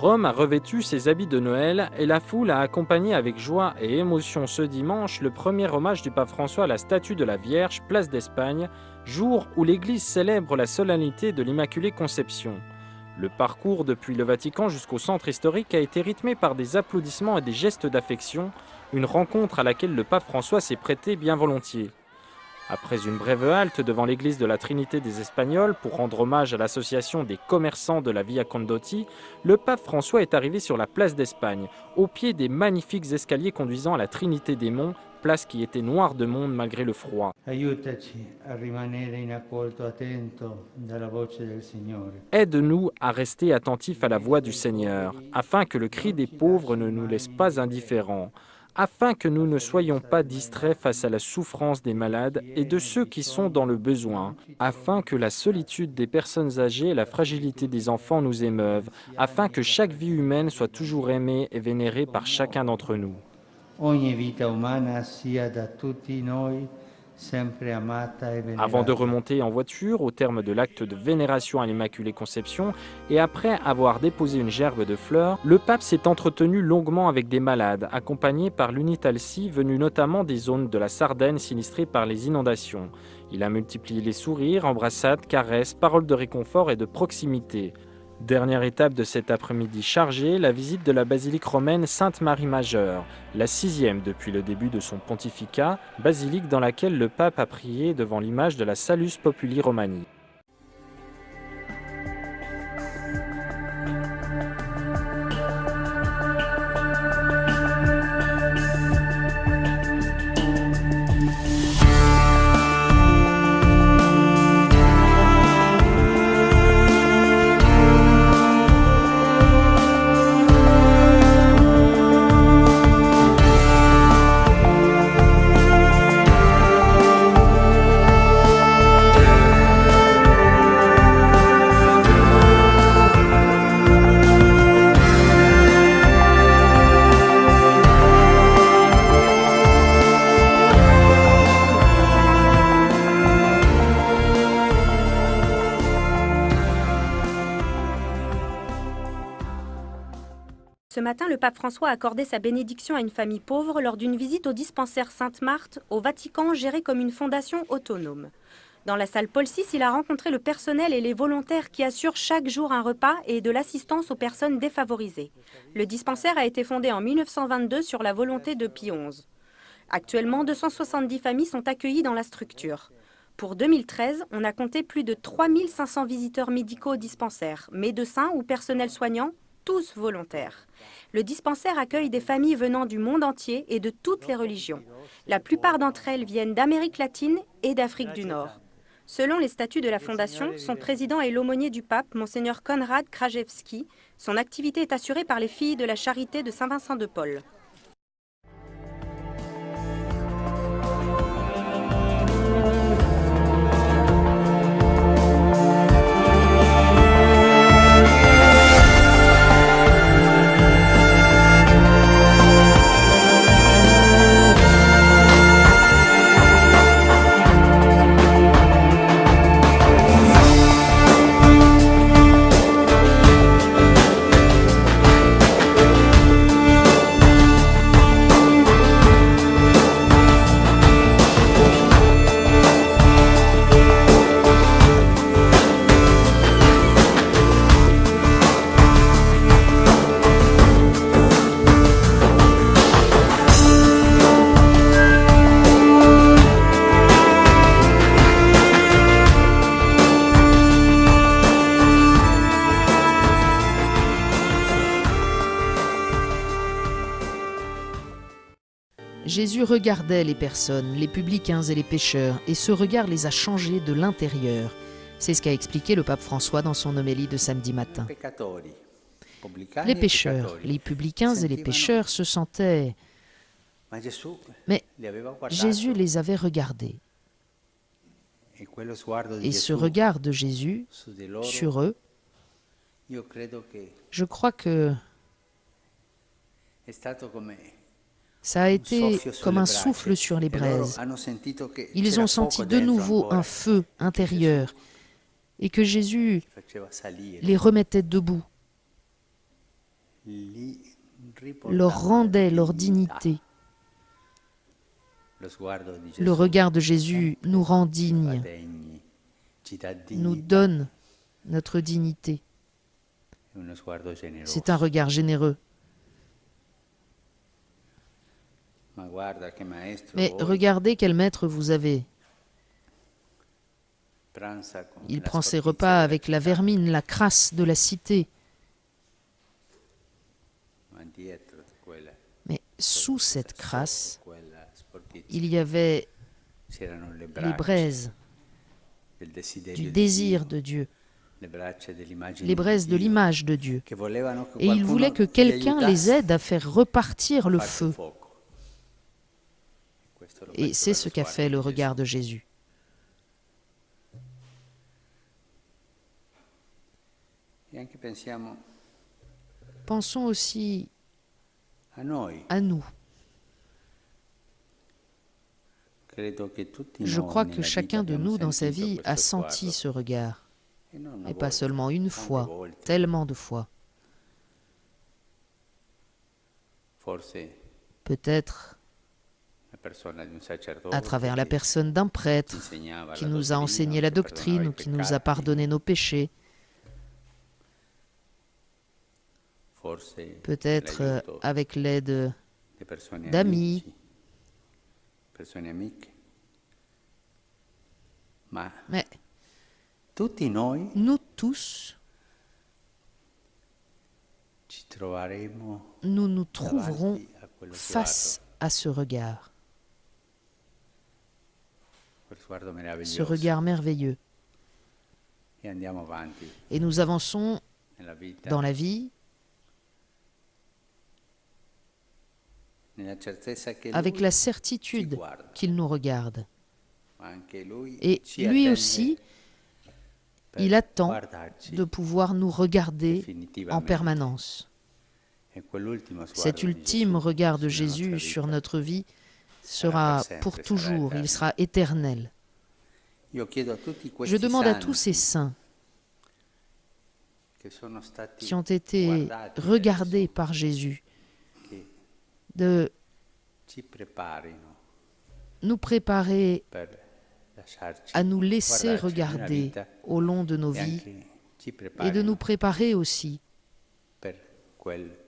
Rome a revêtu ses habits de Noël et la foule a accompagné avec joie et émotion ce dimanche le premier hommage du pape François à la statue de la Vierge, place d'Espagne, jour où l'Église célèbre la solennité de l'Immaculée Conception. Le parcours depuis le Vatican jusqu'au centre historique a été rythmé par des applaudissements et des gestes d'affection, une rencontre à laquelle le pape François s'est prêté bien volontiers. Après une brève halte devant l'église de la Trinité des Espagnols pour rendre hommage à l'association des commerçants de la Via Condotti, le pape François est arrivé sur la place d'Espagne, au pied des magnifiques escaliers conduisant à la Trinité des Monts, place qui était noire de monde malgré le froid. Aide-nous à rester attentifs à la voix du Seigneur, afin que le cri des pauvres ne nous laisse pas indifférents, afin que nous ne soyons pas distraits face à la souffrance des malades et de ceux qui sont dans le besoin, afin que la solitude des personnes âgées et la fragilité des enfants nous émeuvent, afin que chaque vie humaine soit toujours aimée et vénérée par chacun d'entre nous. Avant de remonter en voiture au terme de l'acte de vénération à l'Immaculée Conception et après avoir déposé une gerbe de fleurs, le pape s'est entretenu longuement avec des malades, accompagné par l'Unitalsi venue notamment des zones de la Sardaigne sinistrées par les inondations. Il a multiplié les sourires, embrassades, caresses, paroles de réconfort et de proximité. Dernière étape de cet après-midi chargé, la visite de la basilique romaine Sainte-Marie-Majeure, la 6e depuis le début de son pontificat, basilique dans laquelle le pape a prié devant l'image de la Salus Populi Romani. Ce matin, le pape François a accordé sa bénédiction à une famille pauvre lors d'une visite au dispensaire Sainte-Marthe au Vatican, géré comme une fondation autonome. Dans la salle Paul VI, il a rencontré le personnel et les volontaires qui assurent chaque jour un repas et de l'assistance aux personnes défavorisées. Le dispensaire a été fondé en 1922 sur la volonté de Pie XI. Actuellement, 270 familles sont accueillies dans la structure. Pour 2013, on a compté plus de 3500 visiteurs médicaux au dispensaire, médecins ou personnels soignants, tous volontaires. Le dispensaire accueille des familles venant du monde entier et de toutes les religions. La plupart d'entre elles viennent d'Amérique latine et d'Afrique du Nord. Selon les statuts de la Fondation, son président est l'aumônier du pape, Monseigneur Konrad Krajewski. Son activité est assurée par les filles de la Charité de Saint-Vincent de Paul. Jésus regardait les personnes, les publicains et les pécheurs, et ce regard les a changés de l'intérieur. C'est ce qu'a expliqué le pape François dans son homélie de samedi matin. Les pécheurs, les publicains et les pécheurs se sentaient... Mais Jésus les avait regardés. Et ce regard de Jésus sur eux, je crois que ça a été comme un souffle sur les braises. Ils ont senti de nouveau un feu intérieur et que Jésus les remettait debout. leur rendait leur dignité. Le regard de Jésus nous rend dignes, nous donne notre dignité. C'est un regard généreux. Mais regardez quel maître vous avez. Il prend ses repas avec la vermine, la crasse de la cité. Mais sous cette crasse, il y avait les braises du désir de Dieu, les braises de l'image de Dieu. Et il voulait que quelqu'un les aide à faire repartir le feu. Et c'est ce qu'a fait le regard de Jésus. Pensons aussi à nous. Je crois que chacun de nous dans sa vie a senti ce regard. Et pas seulement une fois, tellement de fois. Peut-être à travers la personne d'un prêtre qui nous a enseigné la doctrine ou qui nous a pardonné nos péchés. Peut-être avec l'aide d'amis. Mais nous tous, nous nous trouverons face à ce regard merveilleux. Et nous avançons dans la vie avec la certitude qu'il nous regarde. Et lui aussi, il attend de pouvoir nous regarder en permanence. Cet ultime regard de Jésus sur notre vie sera pour toujours, il sera éternel. Je demande à tous ces saints qui ont été regardés par Jésus de nous préparer à nous laisser regarder au long de nos vies et de nous préparer aussi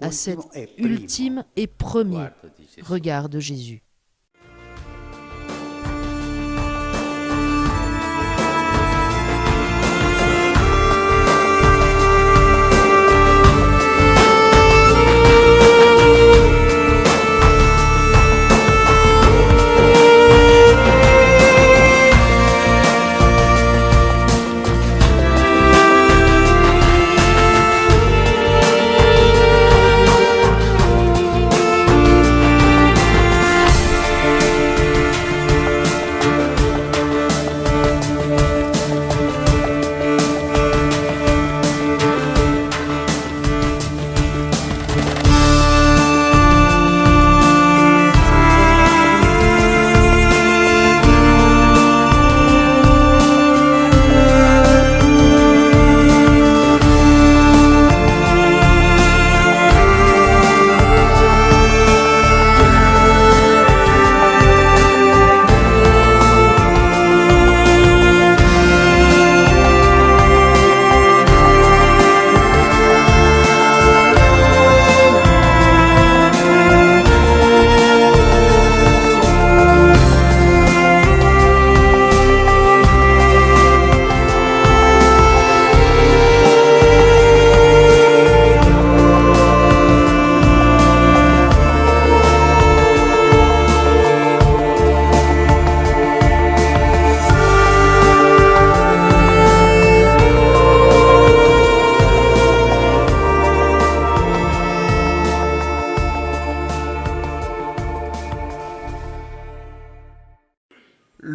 à cet ultime et premier regard de Jésus.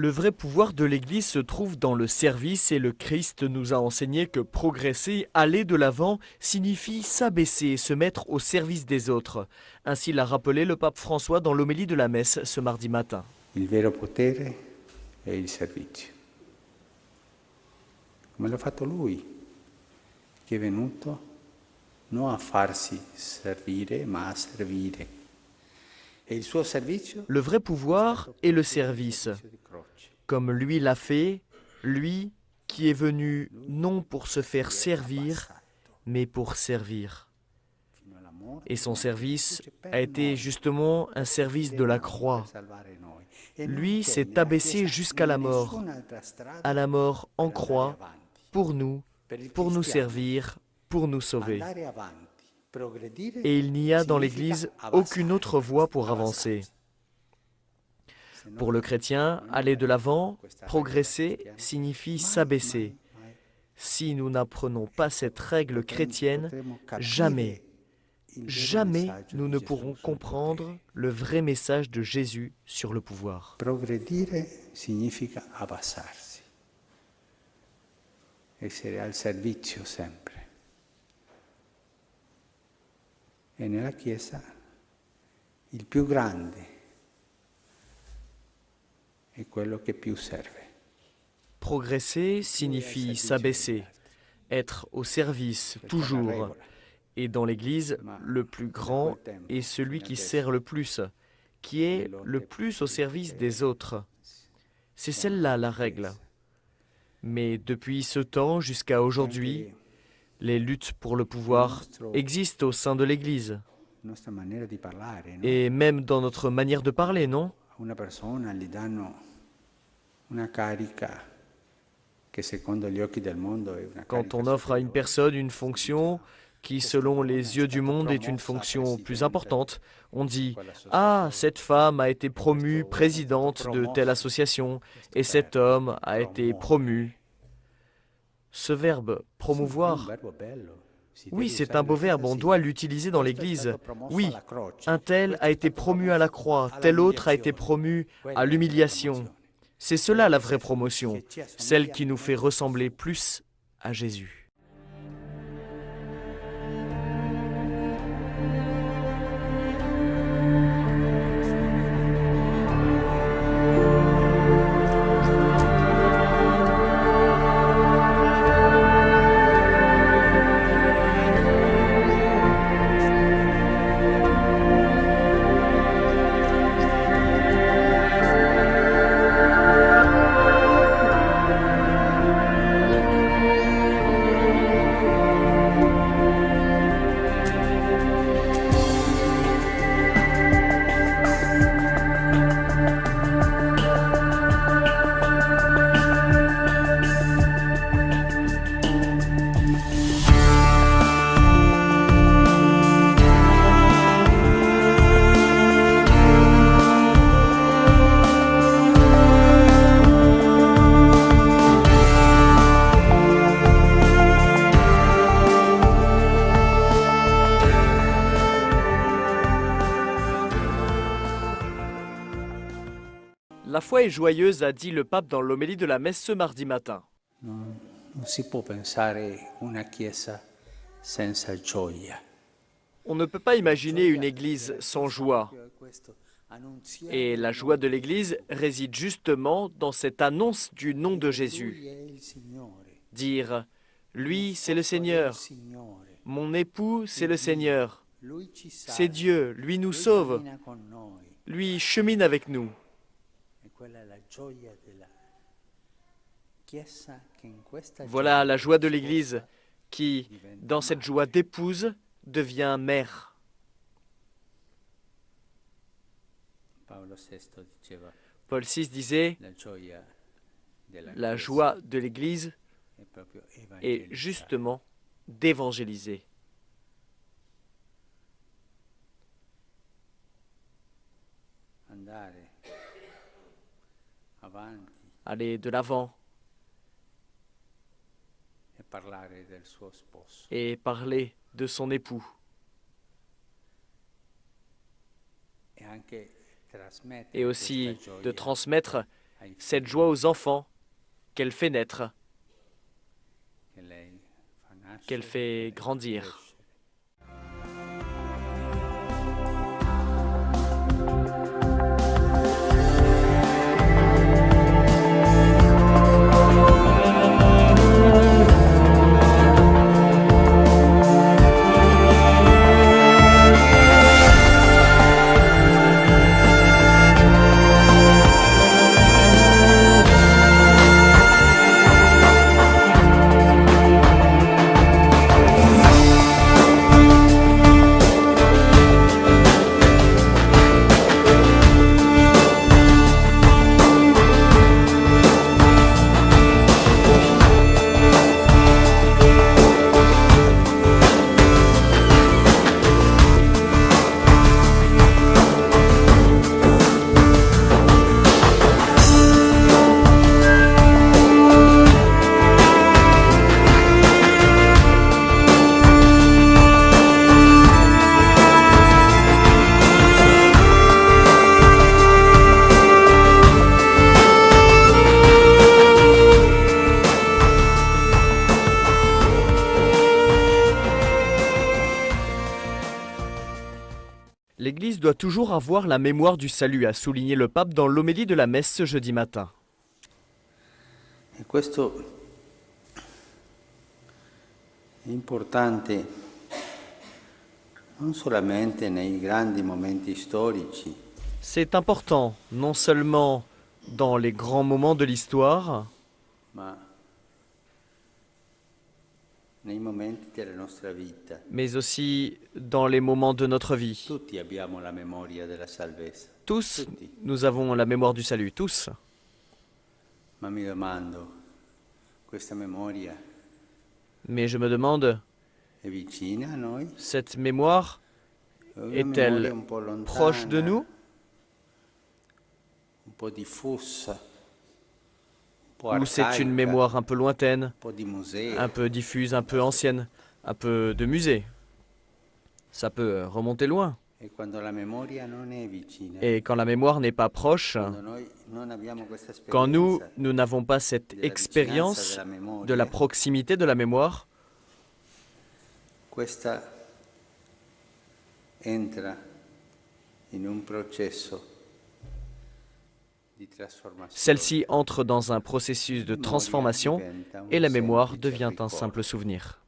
Le vrai pouvoir de l'Église se trouve dans le service et le Christ nous a enseigné que progresser, aller de l'avant, signifie s'abaisser et se mettre au service des autres. Ainsi l'a rappelé le pape François dans l'homélie de la messe ce mardi matin. Il vero potere è il servizio. Come l'ha fatto lui, che è venuto non a farsi servire, ma a servire. E il suo servizio Le vrai pouvoir est le service, comme lui l'a fait, lui qui est venu non pour se faire servir, mais pour servir. Et son service a été justement un service de la croix. Lui s'est abaissé jusqu'à la mort en croix, pour nous servir, pour nous sauver. Et il n'y a dans l'Église aucune autre voie pour avancer. Pour le chrétien, aller de l'avant, progresser, signifie s'abaisser. Si nous n'apprenons pas cette règle chrétienne, jamais nous ne pourrons comprendre le vrai message de Jésus sur le pouvoir. Progredire significa abbassarsi, essere al servizio sempre. E nella Chiesa il più grande è quello che più serve. Progresser signifie s'abaisser, être au service toujours. Et dans l'Église, le plus grand est celui qui sert le plus, qui est le plus au service des autres. C'est celle-là la règle. Mais depuis ce temps jusqu'à aujourd'hui, les luttes pour le pouvoir existent au sein de l'Église. Et même dans notre manière de parler, non? Quand on offre à une personne une fonction qui, selon les yeux du monde, est une fonction plus importante, on dit « Ah, cette femme a été promue présidente de telle association et cet homme a été promu. » Ce verbe « promouvoir », oui, c'est un beau verbe, on doit l'utiliser dans l'Église. Oui, un tel a été promu à la croix, tel autre a été promu à l'humiliation. C'est cela la vraie promotion, celle qui nous fait ressembler plus à Jésus. La foi est joyeuse, a dit le pape dans l'homélie de la messe ce mardi matin. Non si può pensare una chiesa senza gioia. On ne peut pas imaginer une église sans joie. Et la joie de l'église réside justement dans cette annonce du nom de Jésus. Dire « Lui, c'est le Seigneur. Mon époux, c'est le Seigneur. C'est Dieu, lui nous sauve. Lui chemine avec nous. » Voilà la joie de l'Église qui, dans cette joie d'épouse, devient mère. Paul VI disait, la joie de l'Église est justement d'évangéliser. Aller de l'avant et parler de son époux. Et aussi de transmettre cette joie aux enfants qu'elle fait naître, qu'elle fait grandir. L'Église doit toujours avoir la mémoire du salut, a souligné le pape dans l'homélie de la messe ce jeudi matin. E questo è importante non solamente nei grandi momenti storici. C'est important, non seulement dans les grands moments de l'histoire, mais aussi dans les moments de notre vie. Tous, nous avons la mémoire du salut, tous. Mais je me demande, cette mémoire est-elle proche de nous ? Ou c'est une mémoire un peu lointaine, un peu diffuse, un peu ancienne, un peu de musée. Ça peut remonter loin. Et quand la mémoire n'est pas proche, quand nous n'avons pas cette expérience de la proximité de la mémoire, celle-ci entre dans un processus de transformation et la mémoire devient un simple souvenir.